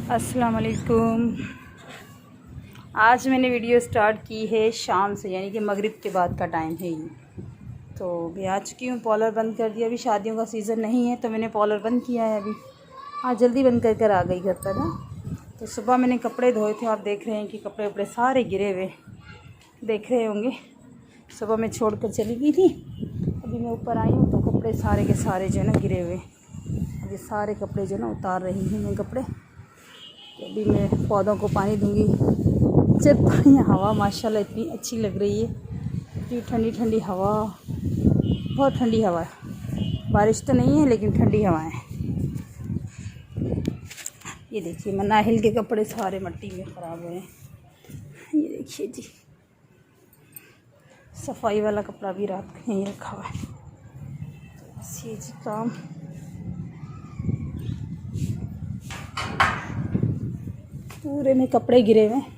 अस्सलाम वालेकुम। आज मैंने वीडियो स्टार्ट की है शाम से, यानी कि मगरिब के बाद का टाइम है ये। तो मैं आ चुकी हूँ, पॉलर बंद कर दिया। अभी शादियों का सीज़न नहीं है तो मैंने पॉलर बंद किया है अभी। आज जल्दी बंद कर आ गई घर पर ना। तो सुबह मैंने कपड़े धोए थे, आप देख रहे हैं कि कपड़े वपड़े सारे गिरे हुए देख रहे होंगे। सुबह मैं छोड़ कर चली गई थी, अभी मैं ऊपर आई हूँ तो कपड़े सारे के सारे जो है ना गिरे हुए। ये सारे कपड़े जो है ना उतार रही हूँ मैं कपड़े। तो अभी मैं पौधों को पानी दूंगी। जब पानी हवा माशाल्लाह इतनी अच्छी लग रही है, इतनी ठंडी ठंडी हवा, बहुत ठंडी हवा है। बारिश तो नहीं है लेकिन ठंडी हवा है। ये देखिए मनाहिल के कपड़े सारे मिट्टी में ख़राब हुए हैं। ये देखिए जी, सफाई वाला कपड़ा भी रात को यहीं रखा हुआ है। तो बस ये जी काम। पूरे में कपड़े गिरे हुए हैं।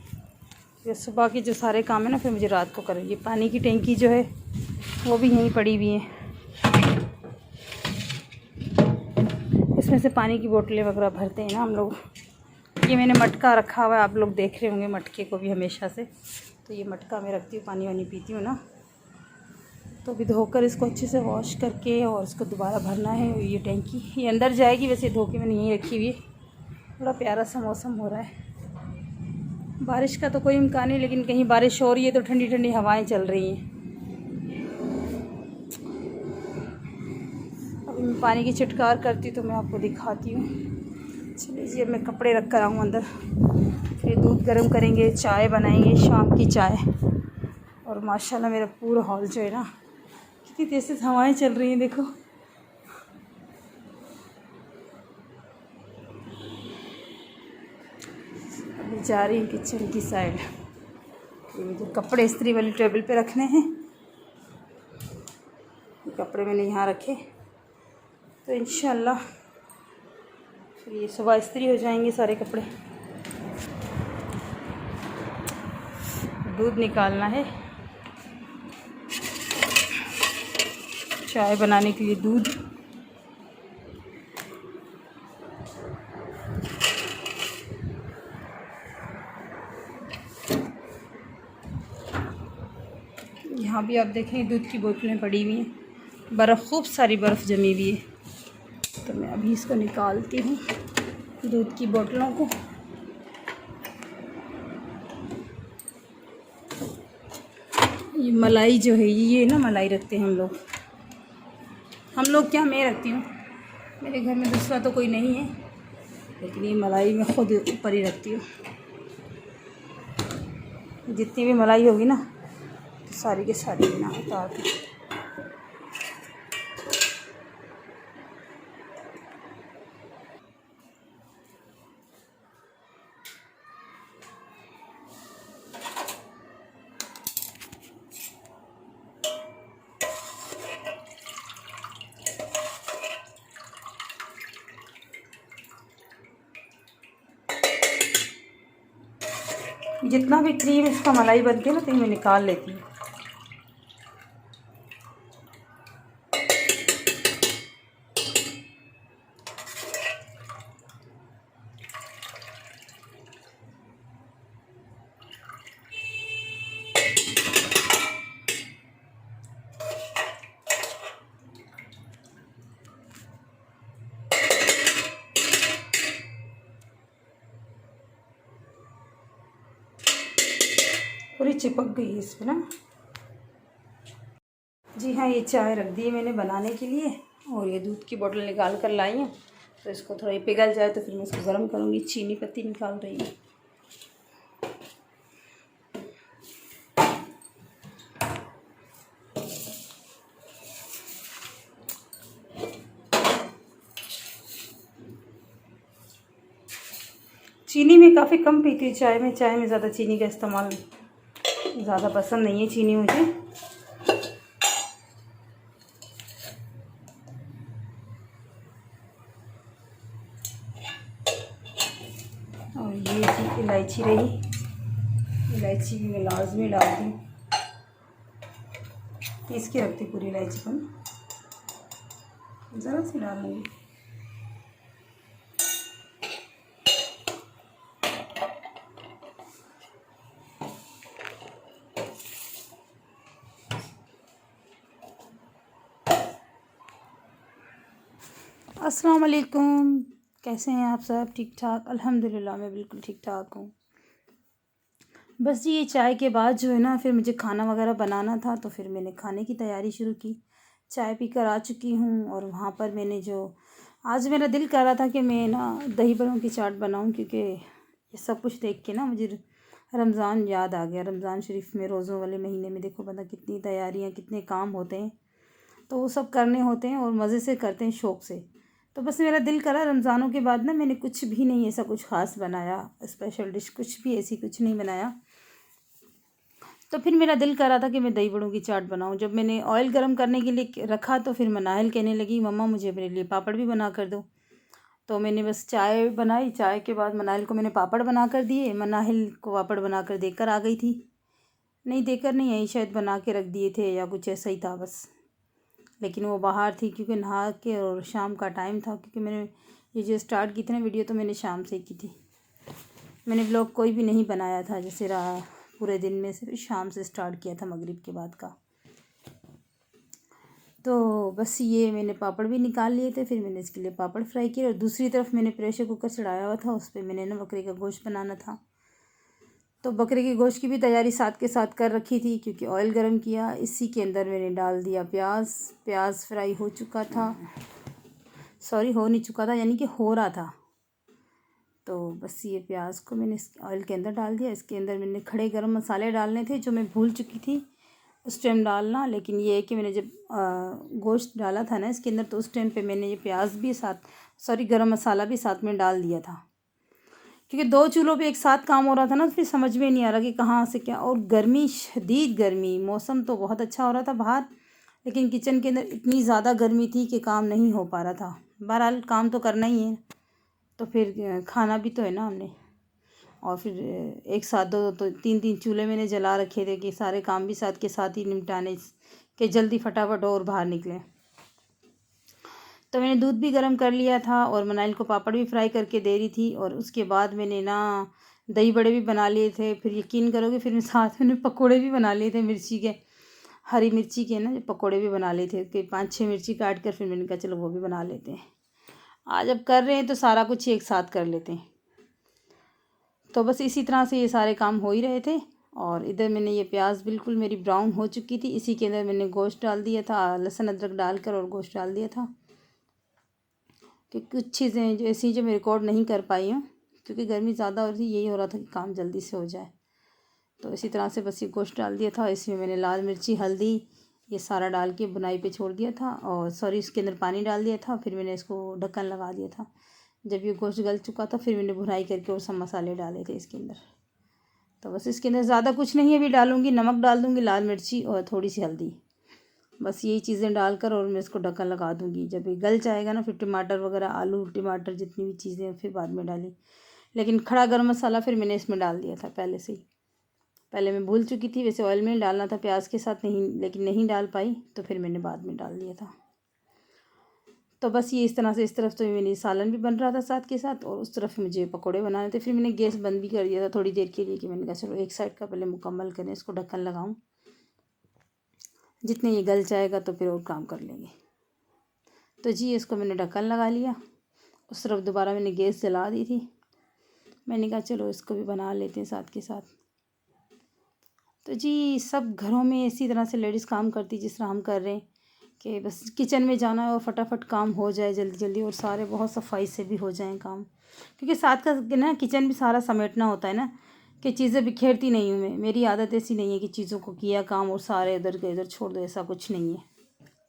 ये सुबह के जो सारे काम है ना फिर मुझे रात को करें। ये पानी की टंकी जो है वो भी यहीं पड़ी हुई है, इसमें से पानी की बोतलें वगैरह भरते हैं ना हम लोग। ये मैंने मटका रखा हुआ है, आप लोग देख रहे होंगे मटके को भी हमेशा से। तो ये मटका मैं रखती हूँ, पानी वानी पीती हूँ ना। तो अभी धोकर इसको अच्छे से वॉश करके और इसको दोबारा भरना है। ये टंकी ये अंदर जाएगी, वैसे धो के मैंने यहीं रखी हुई है। बड़ा प्यारा सा मौसम हो रहा है। बारिश का तो कोई इम्कान नहीं, लेकिन कहीं बारिश हो रही है तो ठंडी ठंडी हवाएं चल रही हैं। अभी मैं पानी की छिटकार करती तो मैं आपको दिखाती हूँ। चलिए जी, अब मैं कपड़े रख कर आऊँ अंदर, फिर दूध गर्म करेंगे, चाय बनाएंगे, शाम की चाय। और माशाल्लाह मेरा पूरा हॉल जो है ना, कितनी तेज़ से हवाएं चल रही हैं देखो। अभी जा रही हूँ किचन की साइड। ये मुझे कपड़े इस्त्री वाली टेबल पे रखने हैं। ये कपड़े मैंने यहाँ रखे तो इंशाल्लाह फिर ये सुबह इस्त्री हो जाएंगे सारे कपड़े। दूध निकालना है, चाय बनाने के लिए दूध। यहाँ भी आप देखें दूध की बोतलें पड़ी हुई हैं, बर्फ़, खूब सारी बर्फ़ जमी हुई है। तो मैं अभी इसको निकालती हूँ दूध की बोतलों को। ये मलाई जो है ये ना मलाई रखते हैं हम लोग क्या, मैं रखती हूँ। मेरे घर में दूसरा तो कोई नहीं है, लेकिन ये मलाई मैं खुद ऊपर ही रखती हूँ। जितनी भी मलाई होगी ना तो सारी के सारी ना उतार दूँ। जितना भी क्रीम इसका मलाई बनती है ना तो मैं निकाल लेती हूँ। पूरी चिपक गई है इसमें ना। जी हाँ, ये चाय रख दी है मैंने बनाने के लिए, और ये दूध की बोतल निकाल कर लाई हूँ। तो इसको थोड़ा पिघल जाए तो फिर मैं इसको गर्म करूँगी। चीनी पत्ती निकाल रही हूँ। चीनी में काफ़ी कम पीती हूँ चाय में ज़्यादा चीनी का इस्तेमाल ज़्यादा पसंद नहीं है चीनी मुझे। और ये थी इलायची रही, इलायची भी मैं लाजमी डालती हूँ। पीस के रखती पूरी इलायची को, ज़रा सी डालूँगी। अस्सलाम वालेकुम। कैसे हैं आप सब? ठीक ठाक? अल्हम्दुलिल्लाह मैं बिल्कुल ठीक ठाक हूँ। बस जी ये चाय के बाद जो है ना फिर मुझे खाना वगैरह बनाना था, तो फिर मैंने खाने की तैयारी शुरू की। चाय पीकर आ चुकी हूँ और वहाँ पर मैंने जो आज मेरा दिल कर रहा था कि मैं ना दही बड़ों की चाट बनाऊँ, क्योंकि ये सब कुछ देख के ना मुझे रमज़ान याद आ गया। रमज़ान शरीफ में रोज़ों वाले महीने में देखो पता कितनी तैयारियाँ, कितने काम होते हैं, तो वो सब करने होते हैं और मज़े से करते हैं, शौक़ से। तो बस मेरा दिल करा रमज़ानों के बाद ना मैंने कुछ भी नहीं ऐसा कुछ ख़ास बनाया, स्पेशल डिश कुछ भी ऐसी कुछ नहीं बनाया। तो फिर मेरा दिल कर रहा था कि मैं दही बड़ों की चाट बनाऊं। जब मैंने ऑयल गर्म करने के लिए रखा तो फिर मनाहिल कहने लगी, मम्मा मुझे मेरे लिए पापड़ भी बना कर दो। तो मैंने बस चाय बनाई, चाय के बाद मनाहिल को मैंने पापड़ बना कर दिए। मनाहिल को पापड़ बना कर देकर आ गई थी, नहीं देकर नहीं आई, शायद बना के रख दिए थे या कुछ ऐसा ही था बस। लेकिन वो बाहर थी क्योंकि नहा के, और शाम का टाइम था, क्योंकि मैंने ये जो स्टार्ट की थी ना वीडियो तो मैंने शाम से की थी। मैंने व्लॉग कोई भी नहीं बनाया था जैसे रहा पूरे दिन में, सिर्फ शाम से स्टार्ट किया था मगरिब के बाद का। तो बस ये मैंने पापड़ भी निकाल लिए थे, फिर मैंने इसके लिए पापड़ फ्राई किए और दूसरी तरफ मैंने प्रेशर कुकर चढ़ाया हुआ था, उस पर मैंने ना बकरे का गोश्त बनाना था। तो बकरे के गोश्त की भी तैयारी साथ के साथ कर रखी थी, क्योंकि ऑयल गर्म किया, इसी के अंदर मैंने डाल दिया प्याज। प्याज फ्राई हो चुका था, सॉरी हो नहीं चुका था यानी कि हो रहा था। तो बस ये प्याज को मैंने इस ऑयल के अंदर डाल दिया। इसके अंदर मैंने खड़े गरम मसाले डालने थे जो मैं भूल चुकी थी उस टाइम डालना, लेकिन ये है कि मैंने जब गोश्त डाला था ना इसके अंदर, तो उस टाइम पे मैंने ये प्याज भी साथ, सॉरी गरम मसाला भी साथ में डाल दिया था, क्योंकि 2 चूल्हों पे एक साथ काम हो रहा था ना, तो फिर समझ में नहीं आ रहा कि कहाँ से क्या। और गर्मी, शदीद गर्मी, मौसम तो बहुत अच्छा हो रहा था बाहर, लेकिन किचन के अंदर इतनी ज़्यादा गर्मी थी कि काम नहीं हो पा रहा था। बहरहाल काम तो करना ही है, तो फिर खाना भी तो है ना हमने। और फिर एक साथ दो तो 3-3 चूल्हे मैंने जला रखे थे कि सारे काम भी साथ के साथ ही निपटाने के, जल्दी फटाफट और बाहर निकलें। तो मैंने दूध भी गर्म कर लिया था और मनाइल को पापड़ भी फ्राई करके दे रही थी, और उसके बाद मैंने ना दही बड़े भी बना लिए थे। फिर यकीन करोगे फिर मैं साथ में पकोड़े भी बना लिए थे, मिर्ची के, हरी मिर्ची के ना पकोड़े भी बना लिए थे कि 5-6 मिर्ची काट कर, फिर मैंने कहा चलो वो भी बना लेते हैं। आज अब कर रहे हैं तो सारा कुछ एक साथ कर लेते हैं। तो बस इसी तरह से ये सारे काम हो ही रहे थे। और इधर मैंने ये प्याज बिल्कुल मेरी ब्राउन हो चुकी थी, इसी के अंदर मैंने गोश्त डाल दिया था, लहसुन अदरक डालकर और गोश्त डाल दिया था। कि कुछ चीज़ें जो ऐसी जो मैं रिकॉर्ड नहीं कर पाई हूँ, क्योंकि गर्मी ज़्यादा हो रही थी, यही हो रहा था कि काम जल्दी से हो जाए। तो इसी तरह से बस ये गोश्त डाल दिया था, इसमें मैंने लाल मिर्ची, हल्दी ये सारा डाल के बुनाई पे छोड़ दिया था, और सॉरी इसके अंदर पानी डाल दिया था। फिर मैंने इसको ढक्कन लगा दिया था। जब ये गोश्त गल चुका था फिर मैंने भुनाई करके और सब मसाले डाले थे इसके अंदर। तो बस इसके अंदर ज़्यादा कुछ नहीं अभी डालूँगी, नमक डाल दूँगी, लाल मिर्ची और थोड़ी सी हल्दी, बस यही चीज़ें डालकर और मैं इसको ढक्कन लगा दूँगी। जब ये गल जाएगा ना फिर टमाटर वगैरह, आलू टमाटर जितनी भी चीज़ें फिर बाद में डाली। लेकिन खड़ा गरम मसाला फिर मैंने इसमें डाल दिया था पहले से ही, पहले मैं भूल चुकी थी, वैसे ऑयल में डालना था प्याज के साथ, नहीं लेकिन नहीं डाल पाई, तो फिर मैंने बाद में डाल दिया था। तो बस ये इस तरह से, इस तरफ तो मेरी सालन भी बन रहा था साथ के साथ, और उस तरफ मुझे पकोड़े बनाने थे। फिर मैंने गैस बंद भी कर दिया था थोड़ी देर के लिए, कि मैंने कहा चलो एक साइड का पहले मुकम्मल करें, इसको ढक्कन लगाऊं, जितने ये गल जाएगा तो फिर और काम कर लेंगे। तो जी इसको मैंने ढक्कन लगा लिया, उस तरफ दोबारा मैंने गैस जला दी थी। मैंने कहा चलो इसको भी बना लेते हैं साथ के साथ। तो जी सब घरों में इसी तरह से लेडीज़ काम करती जिस तरह हम कर रहे हैं, कि बस किचन में जाना है और फटाफट काम हो जाए जल्दी जल्दी, और सारे बहुत सफाई से भी हो जाएं काम, क्योंकि साथ का ना किचन भी सारा समेटना होता है ना, कि चीज़ें बिखेरती नहीं हूँ मैं। मेरी आदत ऐसी नहीं है कि चीज़ों को किया काम और सारे इधर के इधर छोड़ दो, ऐसा कुछ नहीं है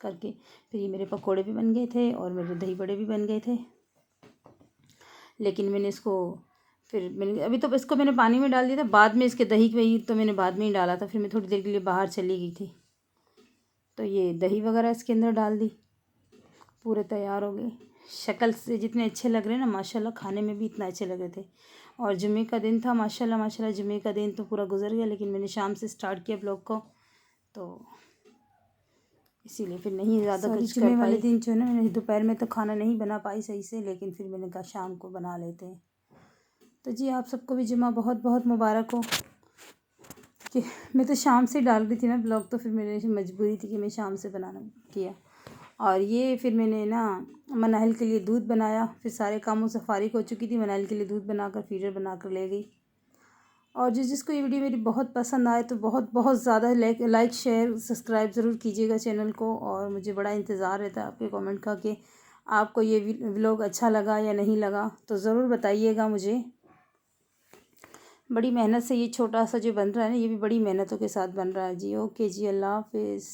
करके। फिर ये मेरे पकोड़े भी बन गए थे और मेरे दही बड़े भी बन गए थे, लेकिन मैंने इसको फिर मैंने अभी तो इसको मैंने पानी में डाल दिया था, बाद में इसके दही में तो मैंने बाद में ही डाला था। फिर मैं थोड़ी देर के लिए बाहर चली गई थी, तो ये दही वगैरह इसके अंदर डाल दी, पूरे तैयार हो गए। शक्ल से जितने अच्छे लग रहे हैं ना माशाल्लाह, खाने में भी इतना अच्छे लग रहे थे। और जुमे का दिन था, माशाल्लाह माशाल्लाह, जुमे का दिन तो पूरा गुजर गया, लेकिन मैंने शाम से स्टार्ट किया ब्लॉग को, तो इसीलिए फिर नहीं ज़्यादा कुछ जुमे वाले दिन जो है ना, मैंने दोपहर में तो खाना नहीं बना पाई सही से, लेकिन फिर मैंने कहा शाम को बना लेते हैं। तो जी आप सबको भी जुमा बहुत बहुत मुबारक हो। कि मैं तो शाम से डाल रही थी ना ब्लॉग, तो फिर मेरी मजबूरी थी कि मैं शाम से बनाना किया। और ये फिर मैंने ना मनाहिल के लिए दूध बनाया। फिर सारे कामों से फारिग हो चुकी थी, मनाहिल के लिए दूध बनाकर फीडर बनाकर ले गई। और जिसको ये वीडियो मेरी बहुत पसंद आए तो बहुत बहुत ज़्यादा लाइक शेयर सब्सक्राइब ज़रूर कीजिएगा चैनल को। और मुझे बड़ा इंतज़ार रहता है आपके कमेंट का कि आपको ये व्लॉग अच्छा लगा या नहीं लगा, तो ज़रूर बताइएगा मुझे। बड़ी मेहनत से ये छोटा सा जो बन रहा है ना, ये भी बड़ी मेहनतों के साथ बन रहा है जी। ओके जी, अल्लाह हाफिज़।